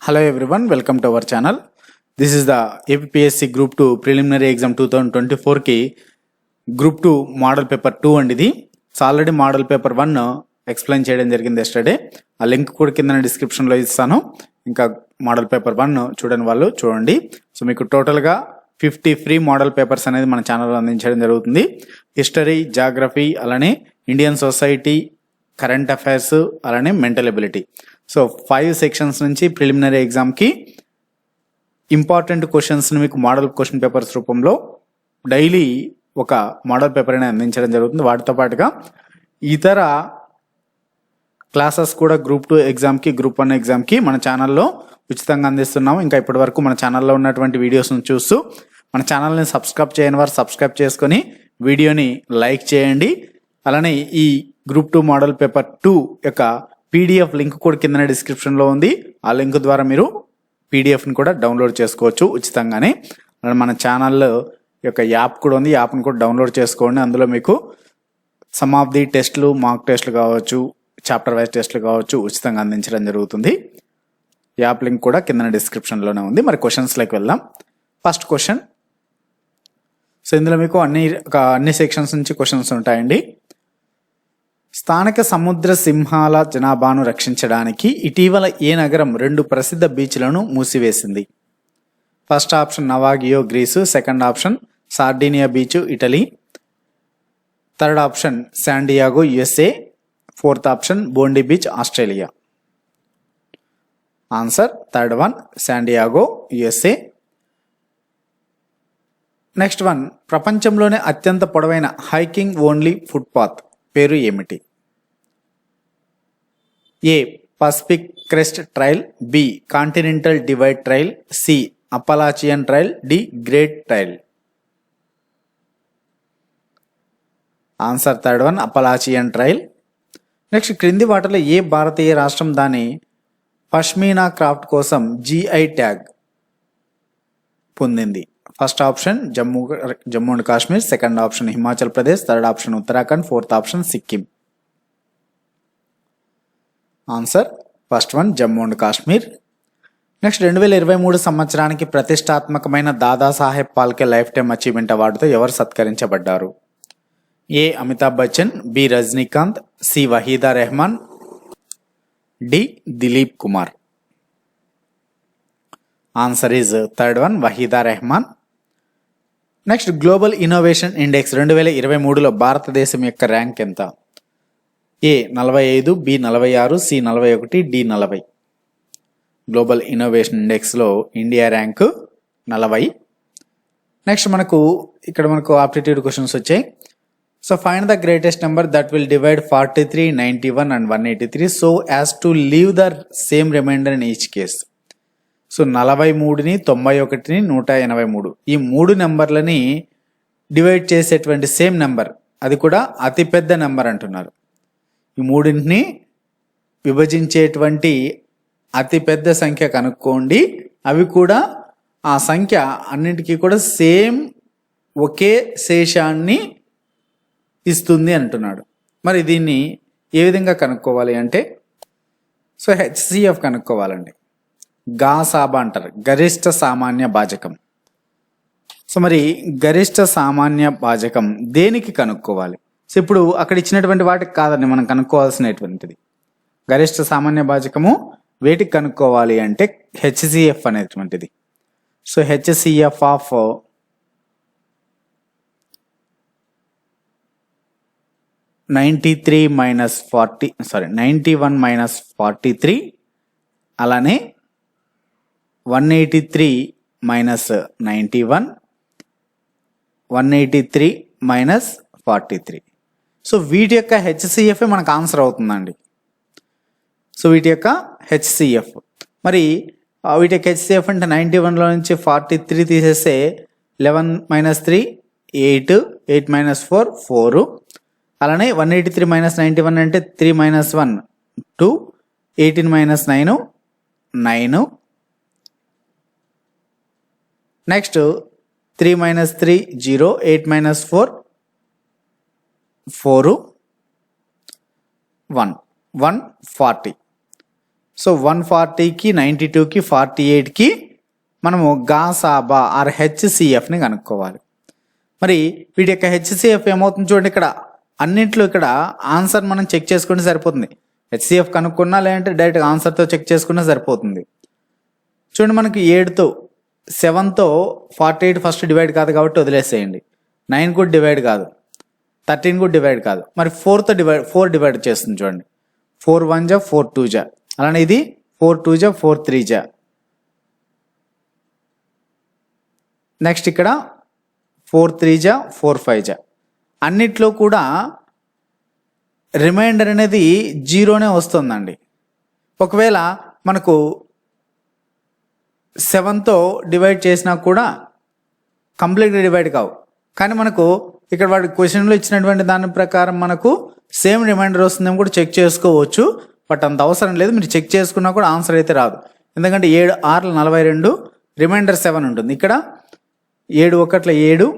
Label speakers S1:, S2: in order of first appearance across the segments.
S1: Hello everyone, welcome to our channel. This is the APPSC Group 2 Preliminary Exam 2024 की Group 2 Model Paper 2 అండి ఇది. Already model paper 1 explain చేయడం జరిగింది yesterday. ఆ link కూడా కింద డిస్క్రిప్షన్లో ఇస్తాను. ఇంకా మోడల్ పేపర్ 1 చూడని వాళ్ళు చూడండి. సో మీకు టోటల్గా 50 ఫ్రీ మోడల్ పేపర్స్ అనేది మన ఛానల్లో అందించడం జరుగుతుంది. హిస్టరీ, జాగ్రఫీ, అలానే ఇండియన్ సొసైటీ, కరెంట్ అఫైర్స్, అలానే మెంటల్ ఎబిలిటీ. సో 5 సెక్షన్స్ నుంచి ప్రిలిమినరీ ఎగ్జామ్కి ఇంపార్టెంట్ క్వశ్చన్స్ని మీకు మోడల్ క్వశ్చన్ పేపర్స్ రూపంలో డైలీ ఒక మోడల్ పేపర్ అనేది అందించడం జరుగుతుంది. వాటితో పాటుగా ఇతర క్లాసెస్ కూడా గ్రూప్ 2 ఎగ్జామ్కి, గ్రూప్ 1 ఎగ్జామ్కి మన ఛానల్లో ఉచితంగా అందిస్తున్నాము. ఇంకా ఇప్పటి వరకు మన ఛానల్లో ఉన్నటువంటి వీడియోస్ను చూస్తూ మన ఛానల్ని సబ్స్క్రైబ్ చేయని వారు సబ్స్క్రైబ్ చేసుకొని వీడియోని లైక్ చేయండి. అలానే ఈ గ్రూప్ 2 మోడల్ పేపర్ 2 యొక్క పీడిఎఫ్ లింక్ కూడా కింద డిస్క్రిప్షన్లో ఉంది. ఆ లింక్ ద్వారా మీరు పీడిఎఫ్ని కూడా డౌన్లోడ్ చేసుకోవచ్చు ఉచితంగానే. మన ఛానల్ యొక్క యాప్ కూడా ఉంది. యాప్ని కూడా డౌన్లోడ్ చేసుకోండి. అందులో మీకు సమ్ ఆఫ్ ది టెస్ట్లు, మాక్ టెస్ట్లు కావచ్చు, చాప్టర్ వైజ్ టెస్ట్లు కావచ్చు ఉచితంగా అందించడం జరుగుతుంది. యాప్ లింక్ కూడా కింద డిస్క్రిప్షన్లోనే ఉంది. మరి క్వశ్చన్స్లోకి వెళ్దాం. First question. సో ఇందులో మీకు అన్ని సెక్షన్స్ నుంచి క్వశ్చన్స్ ఉంటాయండి. స్థానిక సముద్ర సింహాల జనాభాను రక్షించడానికి ఇటీవల ఏ నగరం 2 ప్రసిద్ధ బీచ్లను మూసివేసింది? First option Navagio, Greece. Second option Sardinia beach, Italy. Third option San Diego, USA. Fourth option Bondi beach, Australia. Answer third one, San Diego, USA. Next one. ప్రపంచంలోనే అత్యంత పొడవైన హైకింగ్ ఓన్లీ ఫుట్పాత్ పేరు ఏమిటి? A Pacific Crest Trail, B Continental Divide Trail, C Appalachian Trail, D Great Trail. Answer third one, Appalachian Trail. Next. క్రింది వాటిలో ఏ భారతీయ రాష్ట్రం దాని పష్మీనా క్రాఫ్ట్ కోసం జిఐ ట్యాగ్ పొందింది? First option Jammu and Kashmir. Second option Himachal Pradesh. Third option Uttarakhand. Fourth option Sikkim. Answer first one, Jammu and Kashmir. Next. 2023 సంవత్సరానికి ప్రతిష్టాత్మకమైన Dadasaheb Phalke lifetime achievement అవార్డుతో ఎవరు సత్కరించబడ్డారు? A Amitabh Bachchan, B Rajinikanth, C Waheeda Rehman, D Dilip Kumar. Answer is third one, Waheeda Rehman. Next. Global innovation index 2023లో భారతదేశం యొక్క rank ఎంత? A 45, B 46, C 41, D 40. Global innovation ఇండెక్స్లో India rank 40. Next. ఇక్కడ మనకు ఆప్టిట్యూడ్ క్వశ్చన్స్ వచ్చాయి. So find the greatest number that will divide 43, 91 and 183 so as to leave the same remainder in each case. So 43ని, 91ని, 183 ఈ 3 నెంబర్లని divide చేసేటువంటి same number, అది కూడా అతిపెద్ద నెంబర్ అంటున్నారు. ఈ 3ని విభజించేటువంటి అతిపెద్ద సంఖ్య కనుక్కోండి. అవి కూడా ఆ సంఖ్య అన్నింటికీ కూడా సేమ్ ఒకే శేషాన్ని ఇస్తుంది అంటున్నాడు. మరి దీన్ని ఏ విధంగా కనుక్కోవాలి అంటే, సో హెచ్సిఎఫ్ కనుక్కోవాలండి. గాసాబా అంటారు, గరిష్ట సామాన్య భాజకం. సో మరి గరిష్ట సామాన్య భాజకం దేనికి కనుక్కోవాలి? సో ఇప్పుడు అక్కడ ఇచ్చినటువంటి వాటికి కాదండి మనం కనుక్కోవాల్సినటువంటిది. గరిష్ట సామాన్య భాజకము వేటికి కనుక్కోవాలి అంటే హెచ్సిఎఫ్ అనేటువంటిది. సో హెచ్సిఎఫ్ ఆఫ్ 91 - 43 అలానే 183 - 91, 183 - 43. సో వీటి యొక్క హెచ్సిఎఫ్ మనకు ఆన్సర్ అవుతుందండి. సో వీటి యొక్క హెచ్సిఎఫ్ మరి వీటి యొక్క హెచ్సిఎఫ్ అంటే 91లో నుంచి 43 తీసేస్తే 11 - 3 8, 8 - 4 4. అలానే 183 - 91 అంటే 3 - 1 2, 18 - 9 9. నెక్స్ట్. 3 - 3 0, 8 - 4 4 1 1 40. సో 140కి 92కి 48కి మనము గాసాబా ఆర్ హెచ్సిఎఫ్ని కనుక్కోవాలి. మరి వీటి యొక్క హెచ్సిఎఫ్ ఏమవుతుంది చూడండి, ఇక్కడ అన్నింటిలో ఇక్కడ ఆన్సర్ మనం చెక్ చేసుకుంటే సరిపోతుంది. హెచ్సిఎఫ్ కనుక్కున్నా లేదంటే డైరెక్ట్ ఆన్సర్తో చెక్ చేసుకున్నా సరిపోతుంది. చూడండి, మనకి 7తో 48 ఫస్ట్ డివైడ్ కాదు కాబట్టి వదిలేసేయండి. 9 కూడా డివైడ్ కాదు, 13 కూడా డివైడ్ కాదు. మరి 4 డివైడ్ చేస్తుంది చూడండి. 4 1 జా 4 2 జా, అలానే ఇది 4 2 జా 4 3 జా. నెక్స్ట్ ఇక్కడ 4 3 జా 4 5 జా. అన్నిట్లో కూడా రిమైండర్ అనేది 0నే వస్తుందండి. ఒకవేళ మనకు 7తో డివైడ్ చేసినా కూడా కంప్లీట్గా డివైడ్ కావు. కానీ మనకు ఇక్కడ వాడి క్వశ్చన్లో ఇచ్చినటువంటి దాని ప్రకారం మనకు సేమ్ రిమైండర్ వస్తుందేమో కూడా చెక్ చేసుకోవచ్చు. బట్ అంత అవసరం లేదు, మీరు చెక్ చేసుకున్నా కూడా ఆన్సర్ అయితే రాదు. ఎందుకంటే 7 6 42, రిమైండర్ 7 ఉంటుంది. ఇక్కడ 7 1 7,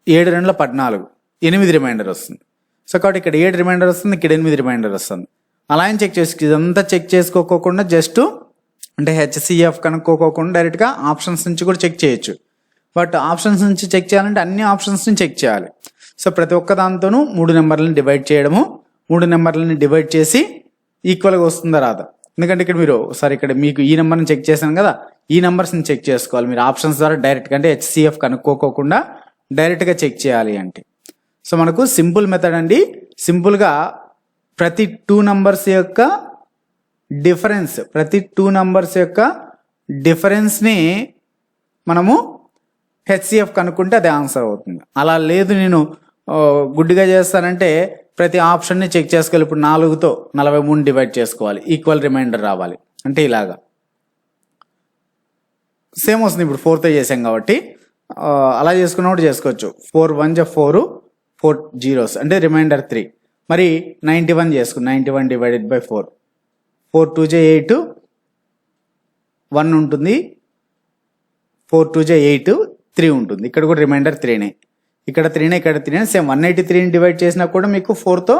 S1: 7 2 14, 8 రిమైండర్ వస్తుంది. సో కాబట్టి ఇక్కడ 7 రిమైండర్ వస్తుంది, ఇక్కడ 8 రిమైండర్ వస్తుంది. అలా అని చెక్ చేసుకో, ఇదంతా చెక్ చేసుకోకుండా జస్ట్ అంటే హెచ్సిఎఫ్ కనుక్కోకుండా డైరెక్ట్గా ఆప్షన్స్ నుంచి కూడా చెక్ చేయొచ్చు. బట్ ఆప్షన్స్ నుంచి చెక్ చేయాలంటే అన్ని ఆప్షన్స్ని చెక్ చేయాలి. సో ప్రతి ఒక్క దాంతోనూ 3 నెంబర్లను డివైడ్ చేయడము, 3 నెంబర్లని డివైడ్ చేసి ఈక్వల్గా వస్తుందా రాదా. ఎందుకంటే ఇక్కడ మీరు ఇక్కడ మీకు ఈ నెంబర్ని చెక్ చేశాను కదా, ఈ నెంబర్స్ని చెక్ చేసుకోవాలి మీరు ఆప్షన్స్ ద్వారా డైరెక్ట్గా. అంటే హెచ్సిఎఫ్ కనుక్కోకుండా డైరెక్ట్గా చెక్ చేయాలి అంటే. సో మనకు సింపుల్ మెథడ్ అండి. సింపుల్గా ప్రతి 2 నంబర్స్ యొక్క డిఫరెన్స్ని మనము హెచ్సిఎఫ్ కనుక్కుంటే అది ఆన్సర్ అవుతుంది. అలా లేదు నేను గుడ్డిగా చేస్తానంటే ప్రతి ఆప్షన్ని చెక్ చేసుకోవాలి. ఇప్పుడు 4తో 43 డివైడ్ చేసుకోవాలి, ఈక్వల్ రిమైండర్ రావాలి అంటే ఇలాగా సేమ్ వస్తుంది. ఇప్పుడు 4తో చేసాం కాబట్టి అలా చేసుకున్నా కూడా చేసుకోవచ్చు. 4 1 జా 4, 4 zeros అంటే రిమైండర్ 3. మరి 91 చేసుకుని 91 డివైడెడ్ బై 4, 4 2 జా 8, 1 ఉంటుంది, 4 2 జా 8, 3 ఉంటుంది. ఇక్కడ కూడా రిమైండర్ 3నే, ఇక్కడ 3నే, ఇక్కడ 3నే. సేమ్ 183ని డివైడ్ చేసినా కూడా మీకు 4తో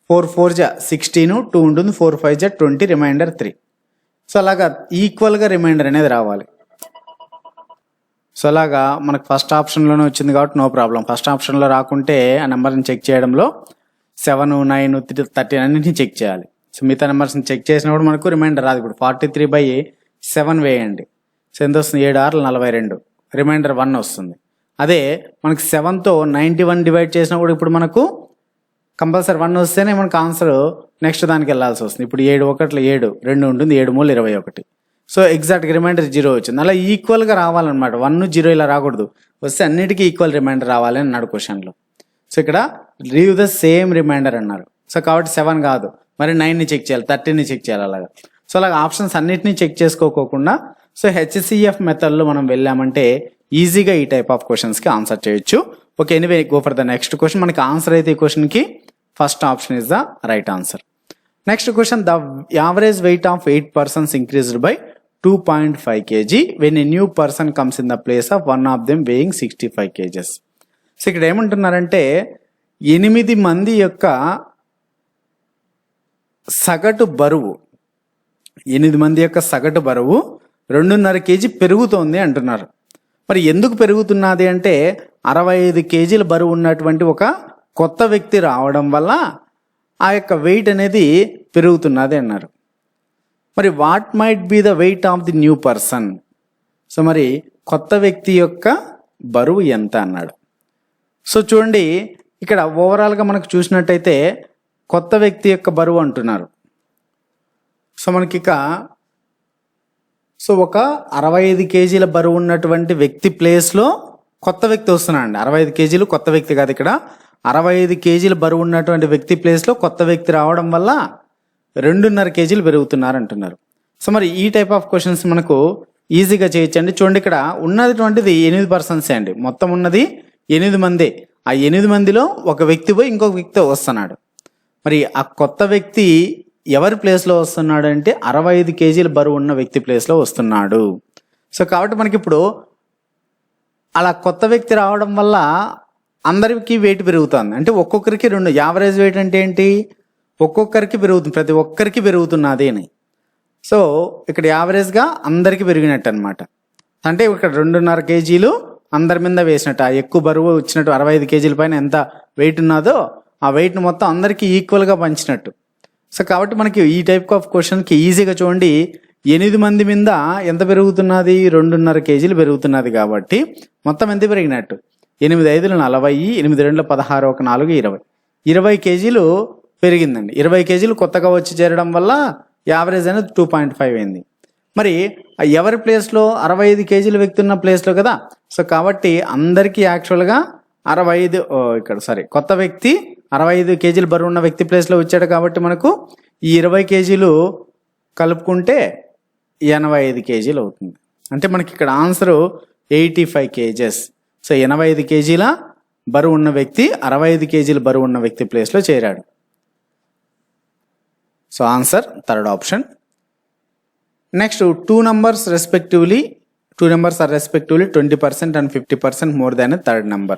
S1: 4 4 జా 16, 2 ఉంటుంది, 4 5 జా 20, రిమైండర్ 3. సో అలాగా ఈక్వల్గా రిమైండర్ అనేది రావాలి. సో అలాగా మనకు ఫస్ట్ ఆప్షన్లోనే వచ్చింది కాబట్టి నో ప్రాబ్లం. ఫస్ట్ ఆప్షన్లో రాకుంటే ఆ నెంబర్ని చెక్ చేయడంలో 7 9 13 అన్నింటినీ చెక్ చేయాలి. సో మిగతా నెంబర్స్ని చెక్ చేసినప్పుడు మనకు రిమైండర్ రాదు. ఇప్పుడు 43/7 వేయండి. సో ఎంత వస్తుంది? 7 6 42, రిమైండర్ 1 వస్తుంది. అదే మనకి 7తో 91 డివైడ్ చేసినా కూడా ఇప్పుడు మనకు కంపల్సరీ 1 వస్తేనే మనకు ఆన్సర్ నెక్స్ట్ దానికి వెళ్ళాల్సి వస్తుంది. ఇప్పుడు 7 1 7, 2 ఉంటుంది, 7 3 21. సో ఎగ్జాక్ట్గా రిమైండర్ 0 వచ్చింది. అలా ఈక్వల్గా రావాలన్నమాట. 1 0 ఇలా రాకూడదు, వస్తే అన్నిటికీ ఈక్వల్ రిమైండర్ రావాలి అన్నాడు క్వశ్చన్లో. సో ఇక్కడ లీవ్ ద సేమ్ రిమైండర్ అన్నారు. సో కాబట్టి 7 కాదు, మరి 9ని చెక్ చేయాలి, 13ని చెక్ చేయాలి అలాగా. సో అలాగా ఆప్షన్స్ అన్నిటినీ చెక్ చేసుకోకుండా సో హెచ్సిఎఫ్ మెథడ్లో మనం వెళ్ళామంటే ఈజీగా ఈ టైప్ ఆఫ్ క్వశ్చన్స్కి ఆన్సర్ చేయొచ్చు. Okay, anyway go for the next question. మనకి ఆన్సర్ అయితే ఈ క్వశ్చన్కి first option is the right answer. Next question, the average weight of 8 persons increased by 2.5 kg when a new person comes in the place of one of them weighing 65 kgs. So ఇక్కడ ఏమంటున్నారంటే 8 మంది యొక్క సగటు బరువు 2.5 kg పెరుగుతోంది అంటున్నారు. మరి ఎందుకు పెరుగుతున్నది అంటే 65 kgల బరువు ఉన్నటువంటి ఒక కొత్త వ్యక్తి రావడం వల్ల ఆ యొక్క వెయిట్ అనేది పెరుగుతున్నది అన్నారు. మరి what might be the weight of the new person. So మరి కొత్త వ్యక్తి యొక్క బరువు ఎంత అన్నాడు. సో చూడండి, ఇక్కడ ఓవరాల్గా మనకు చూసినట్టయితే కొత్త వ్యక్తి యొక్క బరువు అంటున్నారు. సో మనకి ఒక 65 kgల బరువు ఉన్నటువంటి వ్యక్తి ప్లేస్లో కొత్త వ్యక్తి వస్తున్నాడు. 65 kgలు కొత్త వ్యక్తి కాదు, ఇక్కడ 65 kgల బరువు ఉన్నటువంటి వ్యక్తి ప్లేస్లో కొత్త వ్యక్తి రావడం వల్ల 2.5 kgలు పెరుగుతున్నారు అంటున్నారు. సో మరి ఈ టైప్ ఆఫ్ క్వశ్చన్స్ మనకు ఈజీగా చేయొచ్చండి. చూడండి, ఇక్కడ ఉన్నటువంటిది 8 persons అండి, మొత్తం ఉన్నది 8 మంది. ఆ 8 మందిలో ఒక వ్యక్తి పోయి ఇంకొక వ్యక్తి వస్తున్నాడు. మరి ఆ కొత్త వ్యక్తి ఎవరి ప్లేస్లో వస్తున్నాడు అంటే 65 kgల బరువు ఉన్న వ్యక్తి ప్లేస్లో వస్తున్నాడు. సో కాబట్టి మనకి ఇప్పుడు అలా కొత్త వ్యక్తి రావడం వల్ల అందరికి వెయిట్ పెరుగుతుంది, అంటే ఒక్కొక్కరికి 2. యావరేజ్ వెయిట్ అంటే ఏంటి, ఒక్కొక్కరికి పెరుగుతుంది, ప్రతి ఒక్కరికి పెరుగుతున్నది అని. సో ఇక్కడ యావరేజ్గా అందరికి పెరిగినట్టు అనమాట. అంటే ఇక్కడ 2.5 కేజీలు అందరి మీద వేసినట్టు, ఆ ఎక్కువ బరువు వచ్చినట్టు 65 కేజీల పైన ఎంత వెయిట్ ఉన్నదో ఆ వెయిట్ని మొత్తం అందరికీ ఈక్వల్గా పంచినట్టు. సో కాబట్టి మనకి ఈ టైప్ ఆఫ్ క్వశ్చన్కి ఈజీగా చూడండి, 8 మంది మీద ఎంత పెరుగుతున్నది, 2.5 కేజీలు పెరుగుతున్నది కాబట్టి మొత్తం ఎంత పెరిగినట్టు, 8 5 40, 8 2 16, 1 4 20, 20 కేజీలు పెరిగిందండి. 20 కేజీలు కొత్తగా వచ్చి చేరడం వల్ల యావరేజ్ అనేది 2.5 అయింది. మరి ఎవరి ప్లేస్లో 65 కేజీల వ్యక్తి ఉన్న ప్లేస్లో కదా. సో కాబట్టి అందరికీ యాక్చువల్గా 65 ఇక్కడ కొత్త వ్యక్తి 65 కేజీలు బరువు ఉన్న వ్యక్తి ప్లేస్లో వచ్చాడు కాబట్టి మనకు ఈ 20 కేజీలు కలుపుకుంటే 85 కేజీలు అవుతుంది. అంటే మనకి ఇక్కడ ఆన్సరు 85 కేజెస్. సో 85 కేజీల బరువు ఉన్న వ్యక్తి 65 కేజీల బరువు ఉన్న వ్యక్తి ప్లేస్లో చేరాడు. So answer third option. Next 2 numbers respectively 2 numbers are respectively 20% and 50% more than a third number.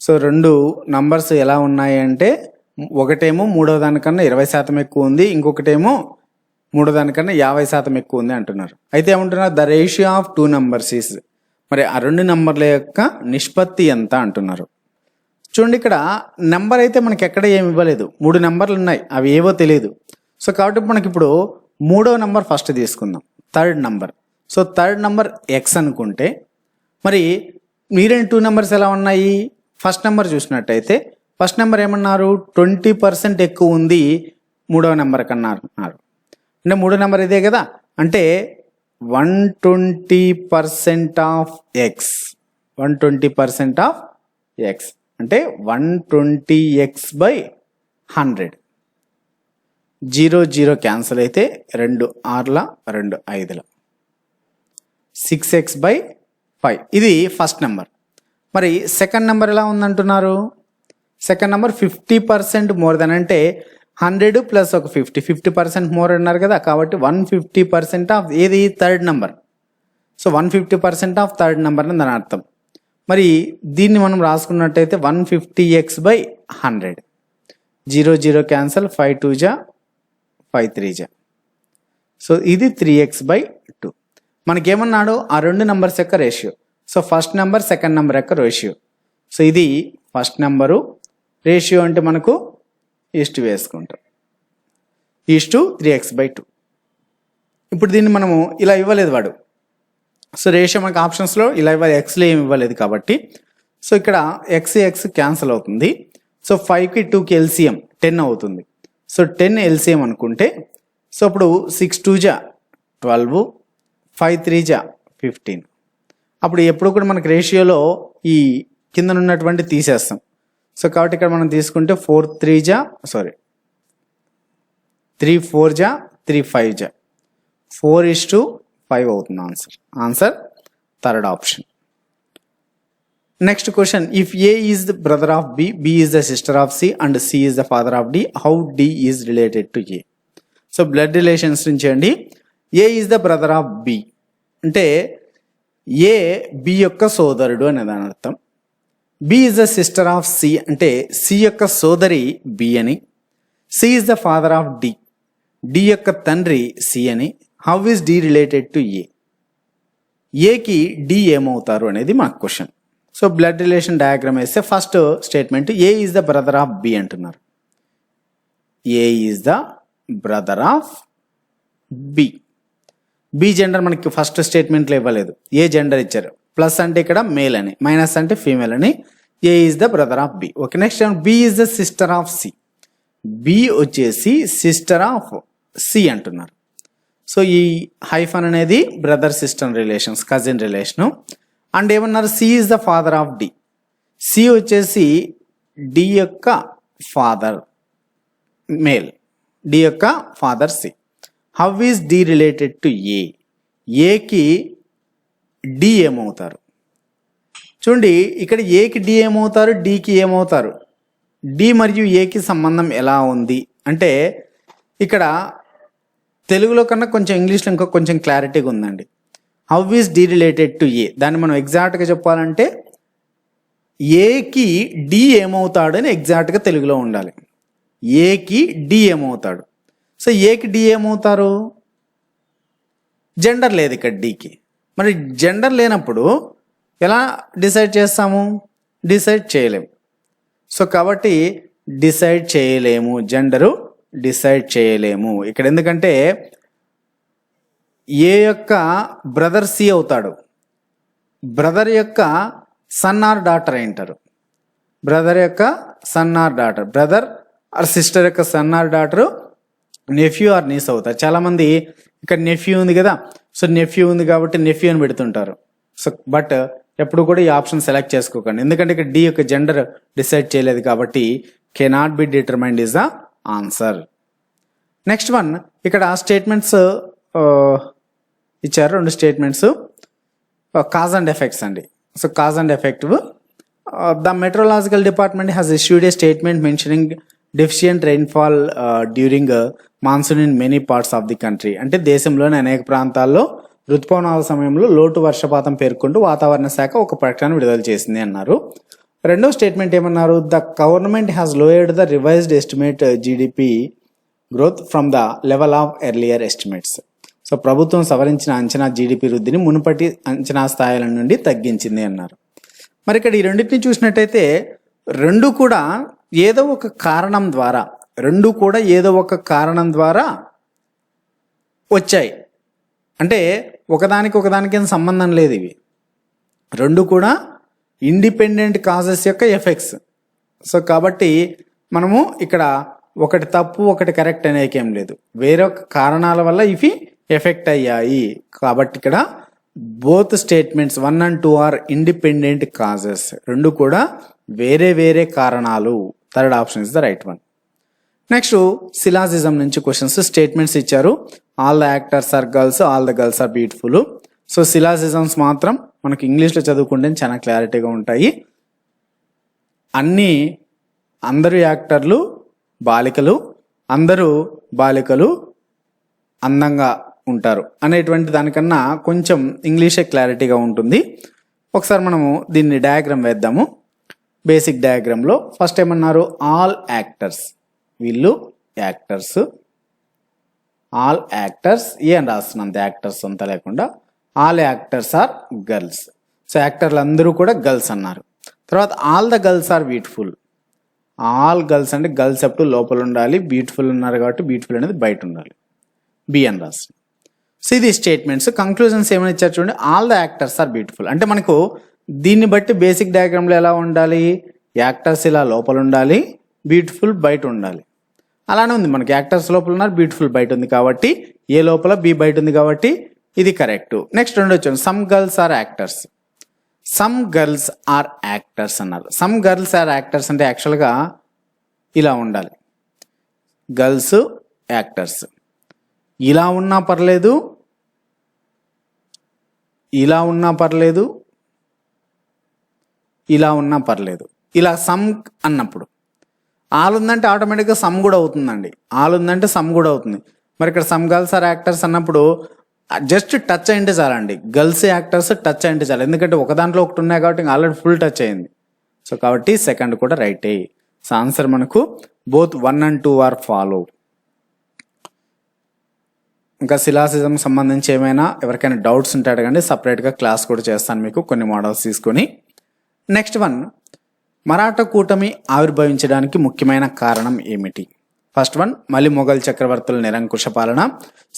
S1: So 2 numbers ఎలా ఉన్నాయి అంటే, ఒకటేమో మూడో దానికన్నా 20% ఎక్కువ ఉంది, ఇంకొకటేమో మూడో దానికన్నా 50% ఎక్కువ ఉంది అంటున్నారు. అయితే ఏమంటున్నారు, the ratio of 2 numbers is, మరి ఆ 2 నంబర్ల యొక్క నిష్పత్తి ఎంత అంటున్నారు. చూడండి ఇక్కడ నెంబర్ అయితే మనకి ఎక్కడ ఏమి ఇవ్వలేదు, 3 నెంబర్లు ఉన్నాయి, అవి ఏవో తెలియదు. సో కాబట్టి మనకి ఇప్పుడు 3వ నెంబర్ ఫస్ట్ తీసుకుందాం, third number. So third number X అనుకుంటే, మరి మీరేం 2 numbers ఎలా ఉన్నాయి, ఫస్ట్ నెంబర్ చూసినట్టయితే ఫస్ట్ నెంబర్ ఏమన్నారు, 20% ఎక్కువ ఉంది 3వ నెంబర్ కన్నా అన్నారు. అంటే 3వ నెంబర్ ఇదే కదా, అంటే 120% ఆఫ్ ఎక్స్, 120% ఆఫ్ ఎక్స్ అంటే 120x/100. 0 0 క్యాన్సిల్ అయితే 2 6 2 5, 6x/5. ఇది ఫస్ట్ నెంబర్. మరి సెకండ్ నెంబర్ ఎలా ఉందంటున్నారు, సెకండ్ నెంబర్ 50% మోర్ దెన్, అంటే 100 ప్లస్ ఒక 50, 50% మోర్ అన్నారు కదా, కాబట్టి 150% ఆఫ్ ఏది, third number. So 150% of third number అని దాని అర్థం. మరి దీన్ని మనం రాసుకున్నట్టయితే 150x/100. 0 0 క్యాన్సల్, 5 2 5 3. సో ఇది 3x/2. మనకేమన్నాడు, ఆ 2 numbers యొక్క ratio. So first number second number యొక్క రేషియో. సో ఇది ఫస్ట్ నెంబరు, రేషియో అంటే మనకు ఈస్ట్ వేసుకుంటాం, ఈస్ట్ 3x/2. ఇప్పుడు దీన్ని మనము ఇలా ఇవ్వలేదు వాడు. సో రేషియో మనకు ఆప్షన్స్లో ఇలా ఇవ్వాలి, ఎక్స్లో ఏమి ఇవ్వలేదు కాబట్టి. సో ఇక్కడ ఎక్స్ క్యాన్సిల్ అవుతుంది. సో 5కి 2కి LCM 10 అవుతుంది. సో 10 LCM అనుకుంటే, సో ఇప్పుడు 6 2 12, 5 3 15. అప్పుడు ఎప్పుడు కూడా మనకు రేషియోలో ఈ కింద ఉన్నటువంటి తీసేస్తాం. సో కాబట్టి ఇక్కడ మనం తీసుకుంటే 4 3 3 4 3 5 4:5 అవుతుంది answer. Answer third option. Next question, if A is the brother of B, B is the sister of C and C is the father of D, how D is related to A. So blood relations నుంచి అండి, A is the brother of B అంటే A B యొక్క సోదరుడు అనే దాని అర్థం. B is the sister of C అంటే C యొక్క సోదరి బి అని. C is the father of D, D యొక్క తండ్రి సి అని. How is D related to A, ఏకి డి ఏమవుతారు అనేది మనకు question. So blood relation diagram వేస్తే first statement A is the brother of B అంటున్నారు. A is the brother of B. B gender మనకి ఫస్ట్ స్టేట్మెంట్లో ఇవ్వలేదు, ఏ జెండర్ ఇచ్చారు. ప్లస్ అంటే ఇక్కడ మేల్ అని, మైనస్ అంటే ఫీమేల్ అని. A is the brother of B. Okay, next B is the sister of C. B వచ్చేసి సిస్టర్ ఆఫ్ సి అంటున్నారు. సో ఈ హైఫన్ అనేది brother sister relations, cousin relation. And ఏమన్నారు, C is the father of D. C వచ్చేసి D యొక్క father male, D యొక్క father C. How is D related to A, ఏకి D ఏమవుతారు. చూడండి ఇక్కడ ఏకి డి ఏమవుతారు, డికి ఏమవుతారు. డి మరియు ఏకి సంబంధం ఎలా ఉంది అంటే, ఇక్కడ తెలుగులో కన్నా కొంచెం ఇంగ్లీష్లో ఇంకా కొంచెం క్లారిటీగా ఉందండి. How is D related to A, దాన్ని మనం ఎగ్జాక్ట్గా చెప్పాలంటే ఏకి డి ఏమవుతాడని ఎగ్జాక్ట్గా తెలుగులో ఉండాలి. ఏకి డి ఏమవుతాడు. సో ఏకి డి ఏమవుతారు? జెండర్ లేదు ఇక్కడ డీకి. మరి జెండర్ లేనప్పుడు ఎలా డిసైడ్ చేస్తాము? డిసైడ్ చేయలేము. సో కాబట్టి డిసైడ్ చేయలేము, జెండరు డిసైడ్ చేయలేము ఇక్కడ. ఎందుకంటే ఏ యొక్క బ్రదర్ సి అవుతాడు, బ్రదర్ యొక్క సన్ ఆర్ డాటర్ అంటారు. బ్రదర్ యొక్క son or daughter, brother or sister యొక్క son or daughter nephew or niece అవుతారు. చాలామంది ఇక్కడ నెఫ్యూ ఉంది కదా, సో నెఫ్యూ ఉంది కాబట్టి నెఫ్యూ అని పెడుతుంటారు. సో బట్ ఎప్పుడు కూడా ఈ ఆప్షన్ సెలెక్ట్ చేసుకోకండి, ఎందుకంటే ఇక్కడ డి యొక్క జెండర్ డిసైడ్ చేయలేదు కాబట్టి cannot be determined is the answer. Next one, ఇక్కడ స్టేట్మెంట్స్ ఇచ్చారు, 2 స్టేట్మెంట్స్, కాజ్ అండ్ ఎఫెక్ట్స్ అండి. So cause and effective, the meteorological department has issued a statement mentioning deficient rainfall during monsoon in many parts of the country. అంటే దేశంలోని అనేక ప్రాంతాల్లో ఋతుపవనాల సమయంలో లోటు వర్షపాతం పేర్కొంటూ వాతావరణ శాఖ ఒక ప్రకటన విడుదల చేసింది అన్నారు. రెండో స్టేట్మెంట్ ఏమన్నారు? The government has lowered the revised estimate GDP growth from the level of earlier estimates. So ప్రభుత్వం సవరించిన అంచనా జీడిపి వృద్ధిని మునుపటి అంచనా స్థాయిల నుండి తగ్గించింది అన్నారు. మరి ఇక్కడ ఈ రెండింటిని చూసినట్టయితే రెండు కూడా ఏదో ఒక కారణం ద్వారా వచ్చాయి. అంటే ఒకదానికి సంబంధం లేదు, ఇవి రెండు కూడా ఇండిపెండెంట్ కాజెస్ యొక్క ఎఫెక్ట్స్. సో కాబట్టి మనము ఇక్కడ ఒకటి తప్పు ఒకటి కరెక్ట్ అనేకేం లేదు, వేరొక కారణాల వల్ల ఇవి ఎఫెక్ట్ అయ్యాయి. కాబట్టి ఇక్కడ both statements 1 and 2 are independent causes, రెండు కూడా వేరే వేరే కారణాలు. Third option is the right one. Next syllogism నుంచి క్వశ్చన్స్. స్టేట్మెంట్స్ ఇచ్చారు, all the actors are girls, all the girls are beautiful. So syllogisms మాత్రం మనకి ఇంగ్లీష్లో చదువుకుంటే చాలా క్లారిటీగా ఉంటాయి. అందరూ యాక్టర్లు బాలికలు, అందరూ బాలికలు అందంగా ఉంటారు అనేటువంటి దానికన్నా కొంచెం ఇంగ్లీషే క్లారిటీగా ఉంటుంది. ఒకసారి మనము దీన్ని డయాగ్రామ్ వేద్దాము. బేసిక్ డయాగ్రామ్లో ఫస్ట్ ఏమన్నారు? ఆల్ యాక్టర్స్, వీళ్ళు యాక్టర్స్, ఆల్ యాక్టర్స్ అని రాస్తున్నాం, యాక్టర్స్ అంతా లేకుండా. All actors are girls. So యాక్టర్లు అందరూ కూడా గర్ల్స్ అన్నారు. తర్వాత all the girls are beautiful. All girls అంటే గర్ల్స్ ఎప్పుడు లోపల ఉండాలి, బ్యూటిఫుల్ ఉన్నారు కాబట్టి బ్యూటిఫుల్ అనేది బయట ఉండాలి, బి అని రాస్తున్నాం. సో ఇది స్టేట్మెంట్స్. కంక్లూజన్స్ ఏమైనా ఇచ్చారు చూడండి, all the actors are beautiful. అంటే మనకు దీన్ని బట్టి బేసిక్ డయాగ్రామ్లో ఎలా ఉండాలి? యాక్టర్స్ ఇలా లోపల ఉండాలి, బ్యూటిఫుల్ బయట ఉండాలి. అలానే ఉంది, మనకి యాక్టర్స్ లోపల ఉన్నారు, బ్యూటిఫుల్ బయట ఉంది కాబట్టి ఏ లోపల బి బయట ఉంది కాబట్టి ఇది కరెక్ట్. నెక్స్ట్ రెండు వచ్చాను, some girls are actors. Some girls are actors అన్నారు. సమ్ గర్ల్స్ ఆర్ యాక్టర్స్ అంటే యాక్చువల్గా ఇలా ఉండాలి, గర్ల్స్ యాక్టర్స్. ఇలా ఉన్నా పర్లేదు, ఇలా ఉన్నా పర్లేదు, ఇలా ఉన్నా పర్లేదు. ఇలా సమ్ అన్నప్పుడు ఆల్ ఉందంటే ఆటోమేటిక్గా సమ్ కూడా అవుతుందండి, ఆల్ ఉందంటే సమ్ కూడా అవుతుంది. మరి ఇక్కడ సమ్ గర్ల్స్ ఆర్ యాక్టర్స్ అన్నప్పుడు జస్ట్ టచ్ అయింటే చాలండి, గర్ల్స్ యాక్టర్స్ టచ్ అయింటే చాలు, ఎందుకంటే ఒక దాంట్లో ఒకటి ఉన్నాయి కాబట్టి ఆల్రెడీ ఫుల్ టచ్ అయింది. సో కాబట్టి సెకండ్ కూడా రైటే. సో ఆన్సర్ మనకు బోత్ 1 and 2 ఆర్ ఫాలో. ఇంకా సిలాసిజం సంబంధించి ఏమైనా ఎవరికైనా డౌట్స్ ఉంటే అడగండి, సపరేట్గా క్లాస్ కూడా చేస్తాను మీకు కొన్ని మోడల్స్ తీసుకొని. నెక్స్ట్ వన్, మరాఠా కూటమి ఆవిర్భవించడానికి ముఖ్యమైన కారణం ఏమిటి? ఫస్ట్ వన్, మలి మొఘల్ చక్రవర్తుల నిరంకుశ పాలన.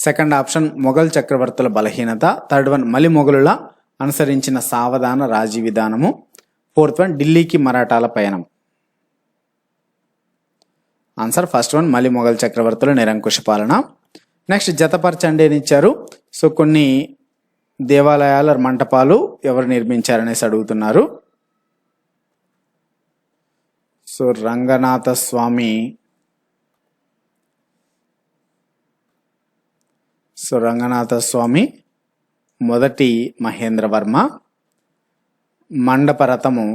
S1: సెకండ్ ఆప్షన్, మొఘల్ చక్రవర్తుల బలహీనత. థర్డ్ వన్, మలి మొఘలుల అనుసరించిన సావధాన రాజీ విధానము. ఫోర్త్ వన్, ఢిల్లీకి మరాఠాల పయనం. ఆన్సర్ ఫస్ట్ వన్, మలి మొఘల్ చక్రవర్తుల నిరంకుశ పాలన. నెక్స్ట్ జతపరచండి అని ఇచ్చారు. సో కొన్ని దేవాలయాల మంటపాలు ఎవరు నిర్మించారనేసి అడుగుతున్నారు. సో రంగనాథ స్వామి, మొదటి మహేంద్రవర్మ, మండపరథము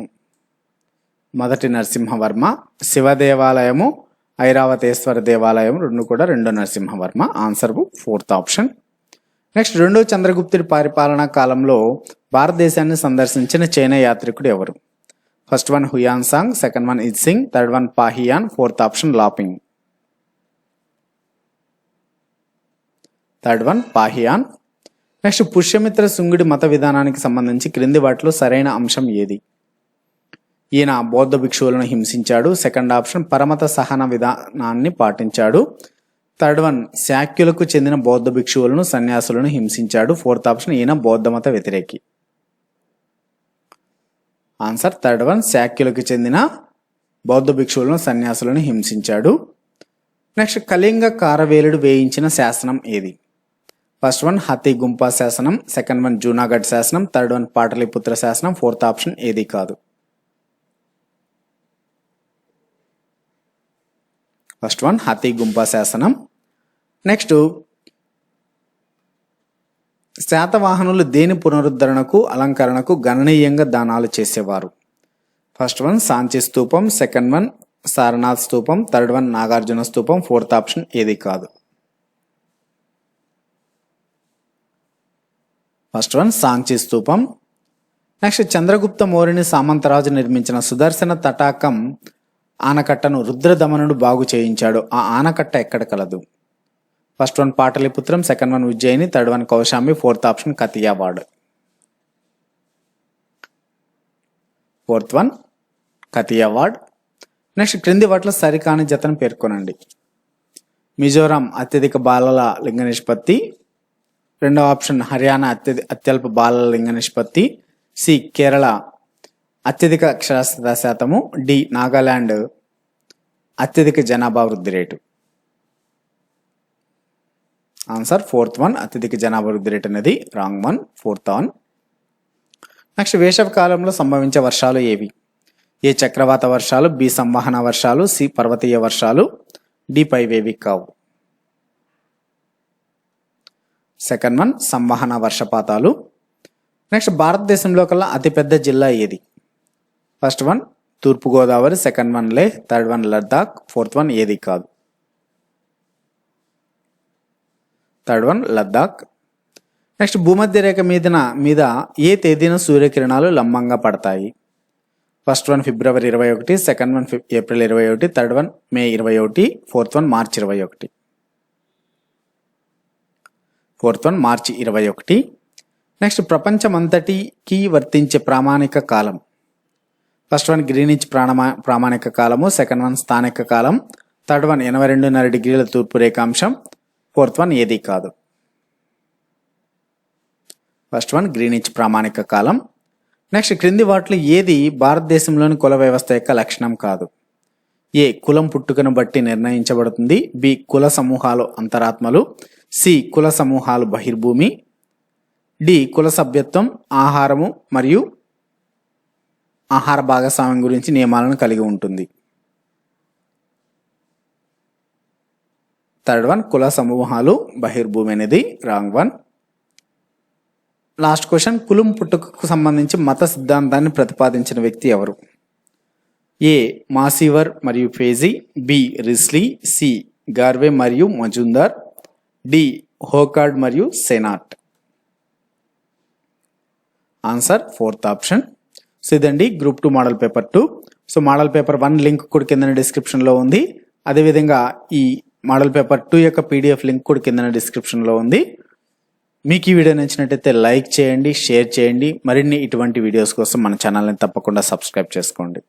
S1: మొదటి నరసింహవర్మ, శివ దేవాలయము ఐరావతేశ్వర దేవాలయం రెండు కూడా రెండో Narasimhavarma. Answer fourth option. Next, రెండో చంద్రగుప్తుడి పరిపాలనా కాలంలో భారతదేశాన్ని సందర్శించిన చైనా యాత్రికుడు ఎవరు? First one Hiuen Tsang, second one Itsing, third one Fahien, fourth option లాపింగ్. Third one Fahien. Next Pushyamitra శుంగుడి మత విధానానికి సంబంధించి క్రింది వాటిలో సరైన అంశం ఏది? ఈయన బౌద్ధ భిక్షువులను హింసించాడు. సెకండ్ ఆప్షన్ పరమత సహన విధానాన్ని పాటించాడు. థర్డ్ వన్ శాక్యులకు చెందిన బౌద్ధ భిక్షువులను సన్యాసులను హింసించాడు. ఫోర్త్ ఆప్షన్ ఈయన బౌద్ధ మత వ్యతిరేకి. ఆన్సర్ థర్డ్ వన్ శాక్యులకు చెందిన బౌద్ధ భిక్షువులను సన్యాసులను హింసించాడు. నెక్స్ట్ కళింగ కారవేలుడు వేయించిన శాసనం ఏది? ఫస్ట్ వన్ హతి గుంపా శాసనం, సెకండ్ వన్ జూనాగఢ్ శాసనం, థర్డ్ వన్ పాటలీపుత్ర శాసనం, ఫోర్త్ ఆప్షన్ ఏది కాదు. ఫస్ట్ వన్ హతి గుంపా శాసనం. నెక్స్ట్ శాతవాహనులు దేని పునరుద్ధరణకు అలంకరణకు గణనీయంగా దానాలు చేసేవారు? ఫస్ట్ వన్ సాంచి స్తూపం, సెకండ్ వన్ సారనాథ్ స్తూపం, థర్డ్ వన్ నాగార్జున స్తూపం, ఫోర్త్ ఆప్షన్ ఏది కాదు. ఫస్ట్ వన్ సాంచి స్తూపం. నెక్స్ట్ చంద్రగుప్త మౌర్యుని సామంతరాజు నిర్మించిన సుదర్శన తటాకం ఆనకట్టను రుద్రదమనుడు బాగు చేయించాడు. ఆ ఆనకట్ట ఎక్కడ కలదు? First one Pataliputra, second one Ujjayini, third one Kaushambi, fourth option Kathiawad. Fourth one Kathiawad. Next క్రింది వాటిలో సరికాని జతను పేర్కొనండి. మిజోరాం అత్యధిక బాలల లింగ నిష్పత్తి. రెండవ ఆప్షన్ హర్యానా అత్యల్ప బాలల లింగ నిష్పత్తి. సి కేరళ అత్యధిక అక్షరాస్యత శాతము. డి నాగాలాండ్ అత్యధిక జనాభా వృద్ధి రేటు. ఆన్సర్ ఫోర్త్ వన్ అత్యధిక జనాభా వృద్ధి రేటు అనేది wrong one, fourth one. Next వేసవి కాలంలో సంభవించే వర్షాలు ఏవి? ఏ చక్రవాత వర్షాలు, బి సంవహన వర్షాలు, సి పర్వతీయ వర్షాలు, డి పైవేవి కావు. సెకండ్ వన్ సంవహన వర్షపాతాలు. నెక్స్ట్ భారతదేశంలో కల్లా అతిపెద్ద జిల్లా ఏది? First one Thurpu Godavari, second one Leh, third one Ladakh, fourth one ఏది కాదు. Third one Ladakh. నెక్స్ట్ భూమధ్య రేఖ మీద ఏ తేదీన సూర్యకిరణాలు లంబంగా పడతాయి? First one February 21, second one April 21, third one May 21, fourth one March 21. Fourth one March 21. Next ప్రపంచమంతటికి వర్తించే ప్రామాణిక కాలం. ఫస్ట్ వన్ గ్రీనిచ్ ప్రామాణిక కాలము, సెకండ్ వన్ స్థానిక కాలం, థర్డ్ వన్ 82.5 డిగ్రీల తూర్పు రేఖాంశం, ఫోర్త్ వన్ ఏది కాదు. ఫస్ట్ వన్ గ్రీనిచ్ ప్రామాణిక కాలం. నెక్స్ట్ క్రింది వాటిలో ఏది భారతదేశంలోని కుల వ్యవస్థ యొక్క లక్షణం కాదు? ఏ కులం పుట్టుకను బట్టి నిర్ణయించబడుతుంది, బి కుల సమూహాలు అంతరాత్మలు, సి కుల సమూహాలు బహిర్భూమి, డి కుల సభ్యత్వం ఆహారము మరియు ఆహార భాగస్వామ్యం గురించి నియమాలను కలిగి ఉంటుంది. థర్డ్ వన్ కుల సమూహాలు బహిర్భూమి అనేది రాంగ్ వన్. లాస్ట్ క్వశ్చన్ కులం పుట్టుకకు సంబంధించి మత సిద్ధాంతాన్ని ప్రతిపాదించిన వ్యక్తి ఎవరు? ఏ మాసివర్ మరియు Page, B Risley, C Ghurye మరియు మజుందార్, డి హోకార్డ్ మరియు Senart. Answer fourth option. So ఇదండి group 2 model paper 2. So model paper 1 link కూడా కింద డిస్క్రిప్షన్లో ఉంది. అదేవిధంగా ఈ మోడల్ పేపర్ 2 యొక్క పీడిఎఫ్ లింక్ కూడా కింద డిస్క్రిప్షన్లో ఉంది. మీకు ఈ వీడియో నచ్చినట్టయితే లైక్ చేయండి, షేర్ చేయండి. మరిన్ని ఇటువంటి వీడియోస్ కోసం మన ఛానల్ని తప్పకుండా సబ్స్క్రైబ్ చేసుకోండి.